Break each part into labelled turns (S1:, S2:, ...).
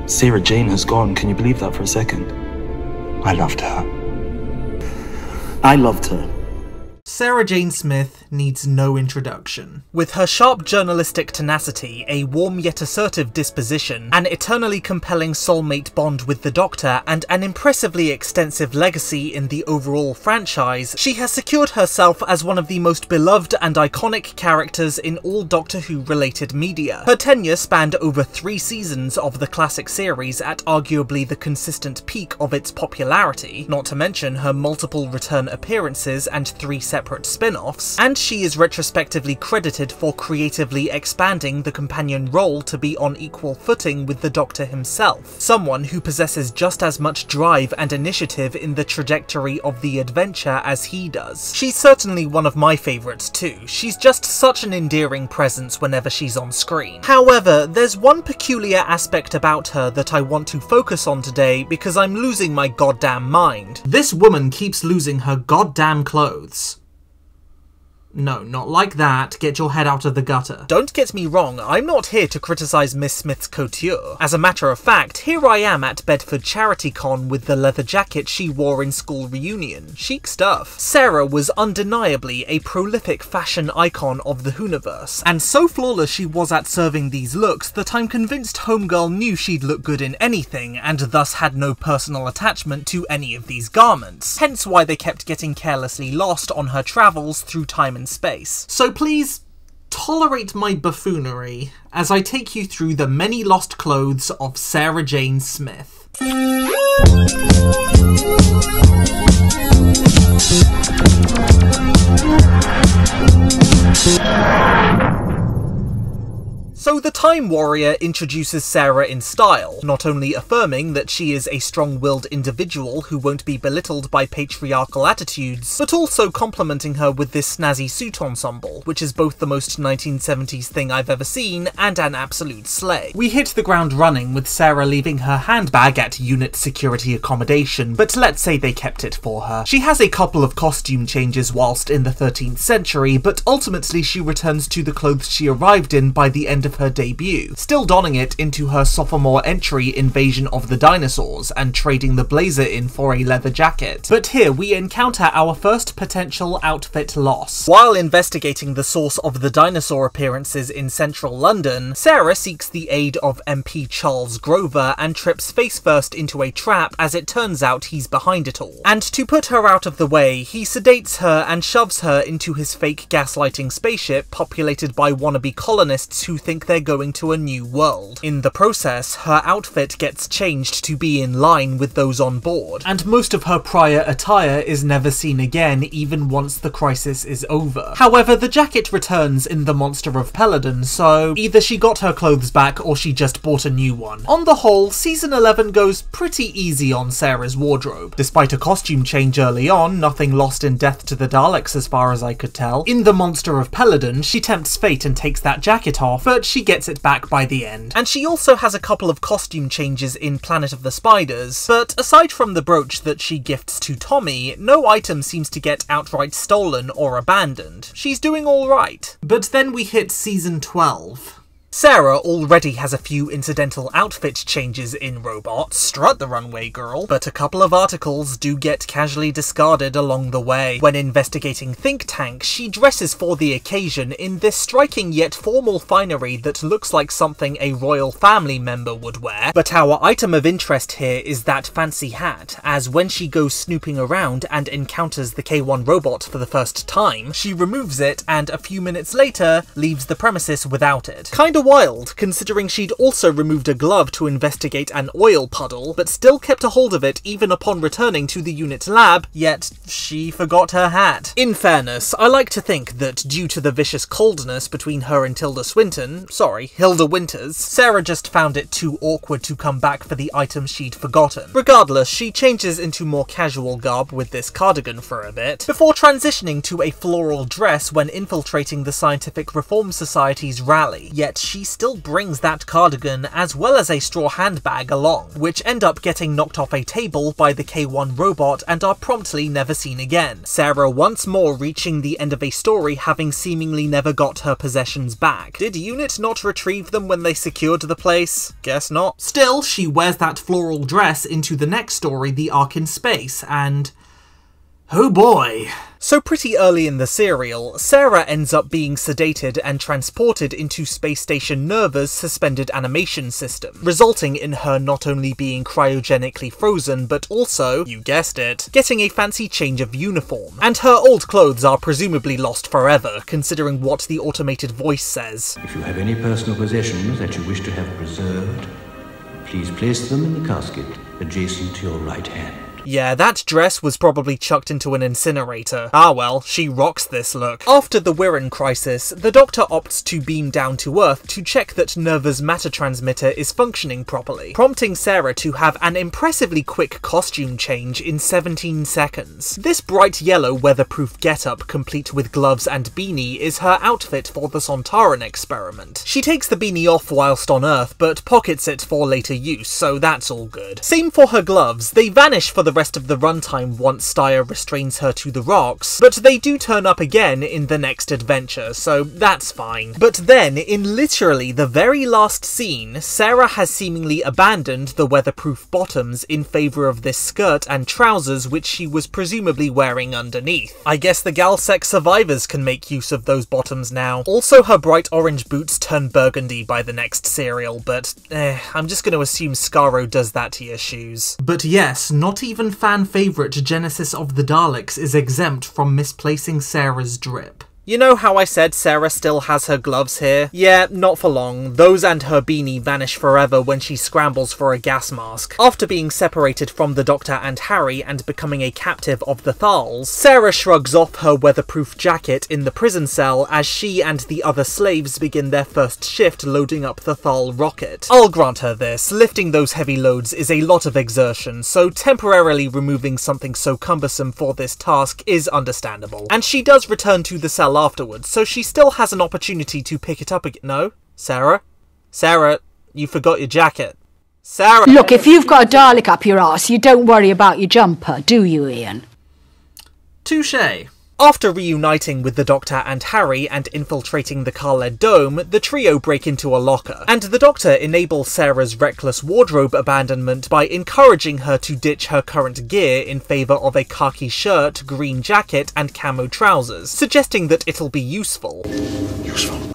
S1: Sarah Jane has gone. Can you believe that for a second? I loved her. I loved her.
S2: Sarah Jane Smith needs no introduction. With her sharp journalistic tenacity, a warm yet assertive disposition, an eternally compelling soulmate bond with the Doctor, and an impressively extensive legacy in the overall franchise, she has secured herself as one of the most beloved and iconic characters in all Doctor Who-related media. Her tenure spanned over 3 seasons of the classic series at arguably the consistent peak of its popularity, not to mention her multiple return appearances and 3 separate spin-offs, and she is retrospectively credited for creatively expanding the companion role to be on equal footing with the Doctor himself, someone who possesses just as much drive and initiative in the trajectory of the adventure as he does. She's certainly one of my favourites too. She's just such an endearing presence whenever she's on screen. However, there's one peculiar aspect about her that I want to focus on today because I'm losing my goddamn mind. This woman keeps losing her goddamn clothes. No, not like that. Get your head out of the gutter. Don't get me wrong, I'm not here to criticise Miss Smith's couture. As a matter of fact, here I am at Bedford Charity Con with the leather jacket she wore in school reunion. Chic stuff. Sarah was undeniably a prolific fashion icon of the Whoniverse, and so flawless she was at serving these looks that I'm convinced Homegirl knew she'd look good in anything, and thus had no personal attachment to any of these garments. Hence why they kept getting carelessly lost on her travels through time and space. So please tolerate my buffoonery as I take you through the many lost clothes of Sarah Jane Smith. So the Time Warrior introduces Sarah in style, not only affirming that she is a strong-willed individual who won't be belittled by patriarchal attitudes, but also complimenting her with this snazzy suit ensemble, which is both the most 1970s thing I've ever seen and an absolute slay. We hit the ground running with Sarah leaving her handbag at unit security accommodation, but let's say they kept it for her. She has a couple of costume changes whilst in the 13th century, but ultimately she returns to the clothes she arrived in by the end of her debut, still donning it into her sophomore entry Invasion of the Dinosaurs and trading the blazer in for a leather jacket. But here we encounter our first potential outfit loss. While investigating the source of the dinosaur appearances in central London, Sarah seeks the aid of MP Charles Grover and trips face first into a trap as it turns out he's behind it all. And to put her out of the way, he sedates her and shoves her into his fake gaslighting spaceship populated by wannabe colonists who think they're going to a new world. In the process, her outfit gets changed to be in line with those on board, and most of her prior attire is never seen again even once the crisis is over. However, the jacket returns in The Monster of Peladon, so either she got her clothes back or she just bought a new one. On the whole, season 11 goes pretty easy on Sarah's wardrobe. Despite a costume change early on, nothing lost in Death to the Daleks as far as I could tell. In The Monster of Peladon, she tempts fate and takes that jacket off, but she gets it back by the end. And she also has a couple of costume changes in Planet of the Spiders, but aside from the brooch that she gifts to Tommy, no item seems to get outright stolen or abandoned. She's doing alright. But then we hit season 12. Sarah already has a few incidental outfit changes in Robot, strut the runway girl, but a couple of articles do get casually discarded along the way. When investigating Think Tank, she dresses for the occasion in this striking yet formal finery that looks like something a royal family member would wear, but our item of interest here is that fancy hat, as when she goes snooping around and encounters the K1 robot for the first time, she removes it and a few minutes later leaves the premises without it. Kinda wild, considering she'd also removed a glove to investigate an oil puddle, but still kept a hold of it even upon returning to the unit lab, yet she forgot her hat. In fairness, I like to think that due to the vicious coldness between her and Hilda Winters, Sarah just found it too awkward to come back for the item she'd forgotten. Regardless, she changes into more casual garb with this cardigan for a bit, before transitioning to a floral dress when infiltrating the Scientific Reform Society's rally, yet she still brings that cardigan as well as a straw handbag along, which end up getting knocked off a table by the K1 robot and are promptly never seen again. Sarah once more reaching the end of a story having seemingly never got her possessions back. Did Unit not retrieve them when they secured the place? Guess not. Still, she wears that floral dress into the next story, The Ark in Space, and oh boy. So pretty early in the serial, Sarah ends up being sedated and transported into Space Station Nerva's suspended animation system, resulting in her not only being cryogenically frozen, but also, you guessed it, getting a fancy change of uniform. And her old clothes are presumably lost forever, considering what the automated voice says.
S3: If you have any personal possessions that you wish to have preserved, please place them in the casket adjacent to your right hand.
S2: Yeah, that dress was probably chucked into an incinerator. Ah well, she rocks this look. After the Wirren crisis, the Doctor opts to beam down to Earth to check that Nerva's matter transmitter is functioning properly, prompting Sarah to have an impressively quick costume change in 17 seconds. This bright yellow weatherproof getup, complete with gloves and beanie, is her outfit for the Sontaran experiment. She takes the beanie off whilst on Earth, but pockets it for later use, so that's all good. Same for her gloves. They vanish for the rest of the runtime once Steyr restrains her to the rocks, but they do turn up again in the next adventure, so that's fine. But then, in literally the very last scene, Sarah has seemingly abandoned the weatherproof bottoms in favour of this skirt and trousers which she was presumably wearing underneath. I guess the Galsec survivors can make use of those bottoms now. Also, her bright orange boots turn burgundy by the next serial, but I'm just going to assume Skaro does that to your shoes. But yes, not even fan favourite Genesis of the Daleks is exempt from misplacing Sarah's drip. You know how I said Sarah still has her gloves here? Yeah, not for long. Those and her beanie vanish forever when she scrambles for a gas mask. After being separated from the Doctor and Harry and becoming a captive of the Thals, Sarah shrugs off her weatherproof jacket in the prison cell as she and the other slaves begin their first shift loading up the Thal rocket. I'll grant her this, lifting those heavy loads is a lot of exertion, so temporarily removing something so cumbersome for this task is understandable. And she does return to the cell afterwards, so she still has an opportunity to pick it up again. No? Sarah? Sarah, you forgot your jacket. Sarah!
S4: Look, if you've got a Dalek up your arse, you don't worry about your jumper, do you, Ian?
S2: Touché. After reuniting with the Doctor and Harry and infiltrating the Khaled Dome, the trio break into a locker, and the Doctor enables Sarah's reckless wardrobe abandonment by encouraging her to ditch her current gear in favour of a khaki shirt, green jacket and camo trousers, suggesting that it'll be useful.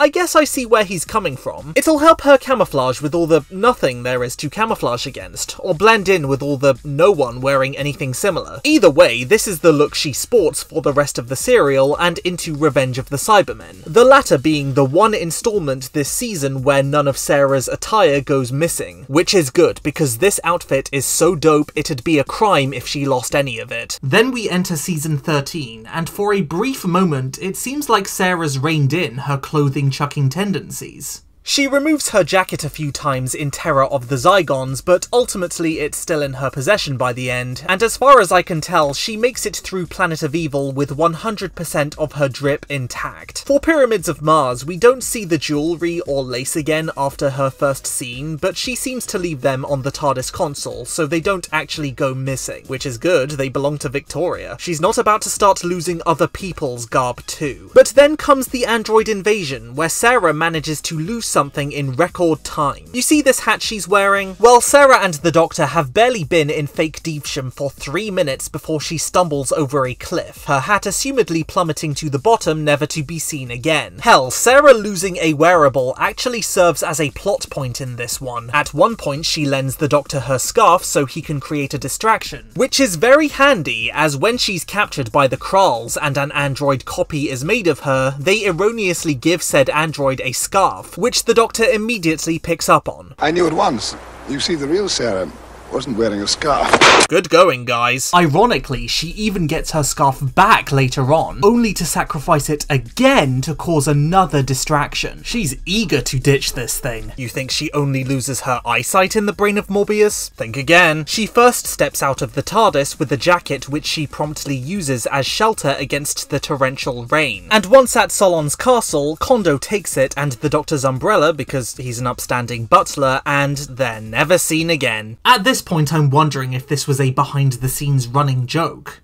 S2: I guess I see where he's coming from. It'll help her camouflage with all the nothing there is to camouflage against, or blend in with all the no one wearing anything similar. Either way, this is the look she sports for the rest of the serial and into Revenge of the Cybermen, the latter being the one installment this season where none of Sarah's attire goes missing, which is good because this outfit is so dope it'd be a crime if she lost any of it. Then we enter season 13, and for a brief moment it seems like Sarah's reined in her clothing chucking tendencies. She removes her jacket a few times in terror of the Zygons, but ultimately it's still in her possession by the end, and as far as I can tell, she makes it through Planet of Evil with 100% of her drip intact. For Pyramids of Mars, we don't see the jewellery or lace again after her first scene, but she seems to leave them on the TARDIS console, so they don't actually go missing. Which is good, they belong to Victoria. She's not about to start losing other people's garb too. But then comes the android invasion, where Sarah manages to lose something in record time. You see this hat she's wearing? Well, Sarah and the Doctor have barely been in fake Devsham for 3 minutes before she stumbles over a cliff, her hat assumedly plummeting to the bottom, never to be seen again. Hell, Sarah losing a wearable actually serves as a plot point in this one. At one point she lends the Doctor her scarf so he can create a distraction, which is very handy as when she's captured by the Kralls and an android copy is made of her, they erroneously give said android a scarf, which the Doctor immediately picks up on.
S5: I knew at once. You see, the real Sarah wasn't wearing a scarf.
S2: Good going, guys. Ironically, she even gets her scarf back later on, only to sacrifice it again to cause another distraction. She's eager to ditch this thing. You think she only loses her eyesight in the brain of Morbius? Think again. She first steps out of the TARDIS with a jacket which she promptly uses as shelter against the torrential rain. And once at Solon's castle, Kondo takes it and the Doctor's umbrella because he's an upstanding butler, and they're never seen again. At this point, I'm wondering if this was a behind-the-scenes running joke,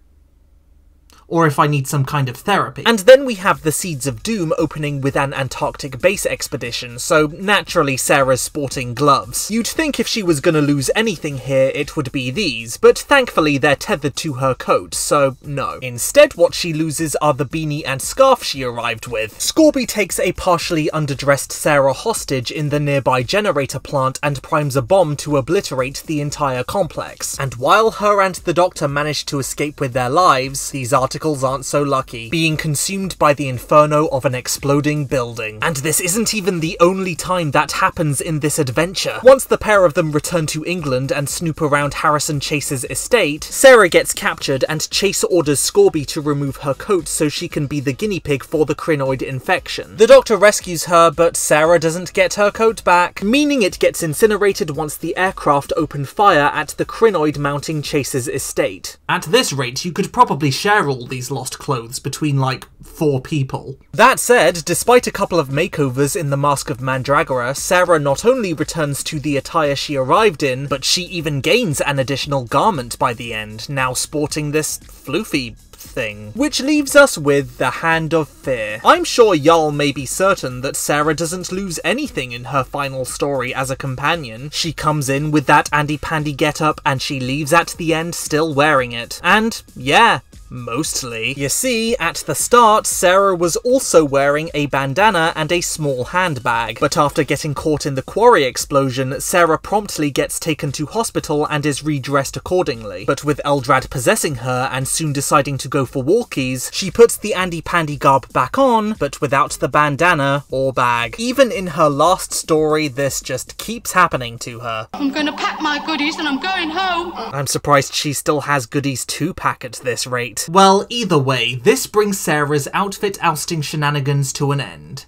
S2: or if I need some kind of therapy. And then we have the Seeds of Doom opening with an Antarctic base expedition, so naturally Sarah's sporting gloves. You'd think if she was gonna lose anything here, it would be these, but thankfully they're tethered to her coat, so no. Instead, what she loses are the beanie and scarf she arrived with. Scorby takes a partially underdressed Sarah hostage in the nearby generator plant and primes a bomb to obliterate the entire complex. And while her and the Doctor manage to escape with their lives, these articles aren't so lucky, being consumed by the inferno of an exploding building. And this isn't even the only time that happens in this adventure. Once the pair of them return to England and snoop around Harrison Chase's estate, Sarah gets captured and Chase orders Scorby to remove her coat so she can be the guinea pig for the crinoid infection. The Doctor rescues her, but Sarah doesn't get her coat back, meaning it gets incinerated once the aircraft open fire at the crinoid mounting Chase's estate. At this rate, you could probably share all these lost clothes between like 4 people. That said, despite a couple of makeovers in the Mask of Mandragora, Sarah not only returns to the attire she arrived in, but she even gains an additional garment by the end, now sporting this floofy thing. Which leaves us with the Hand of Fear. I'm sure y'all may be certain that Sarah doesn't lose anything in her final story as a companion. She comes in with that Andy Pandy getup and she leaves at the end still wearing it. And yeah, mostly. You see, at the start, Sarah was also wearing a bandana and a small handbag, but after getting caught in the quarry explosion, Sarah promptly gets taken to hospital and is redressed accordingly. But with Eldrad possessing her and soon deciding to go for walkies, she puts the Andy Pandy garb back on, but without the bandana or bag. Even in her last story, this just keeps happening to her.
S6: I'm going to pack my goodies and I'm going home.
S2: I'm surprised she still has goodies to pack at this rate. Well, either way, this brings Sarah's outfit ousting shenanigans to an end.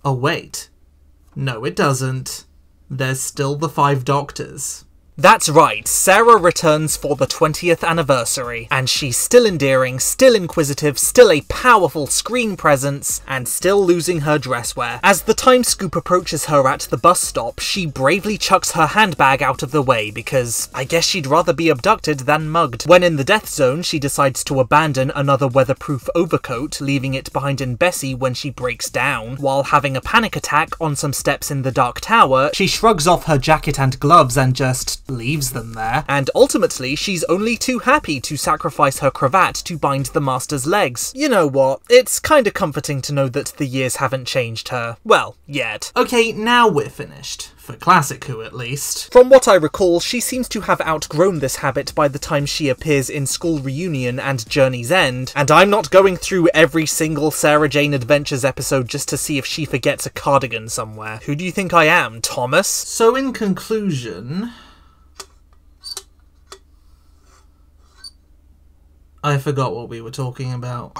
S2: Oh wait. No, it doesn't. There's still the 5 Doctors. That's right, Sarah returns for the 20th anniversary, and she's still endearing, still inquisitive, still a powerful screen presence, and still losing her dress wear. As the time scoop approaches her at the bus stop, she bravely chucks her handbag out of the way because I guess she'd rather be abducted than mugged. When in the death zone, she decides to abandon another weatherproof overcoat, leaving it behind in Bessie when she breaks down. While having a panic attack on some steps in the Dark Tower, she shrugs off her jacket and gloves and just leaves them there, and ultimately she's only too happy to sacrifice her cravat to bind the Master's legs. You know what, it's kinda comforting to know that the years haven't changed her. Well, yet. Okay, now we're finished. For Classic Who, at least. From what I recall, she seems to have outgrown this habit by the time she appears in School Reunion and Journey's End, and I'm not going through every single Sarah Jane Adventures episode just to see if she forgets a cardigan somewhere. Who do you think I am, Thomas? So in conclusion, I forgot what we were talking about.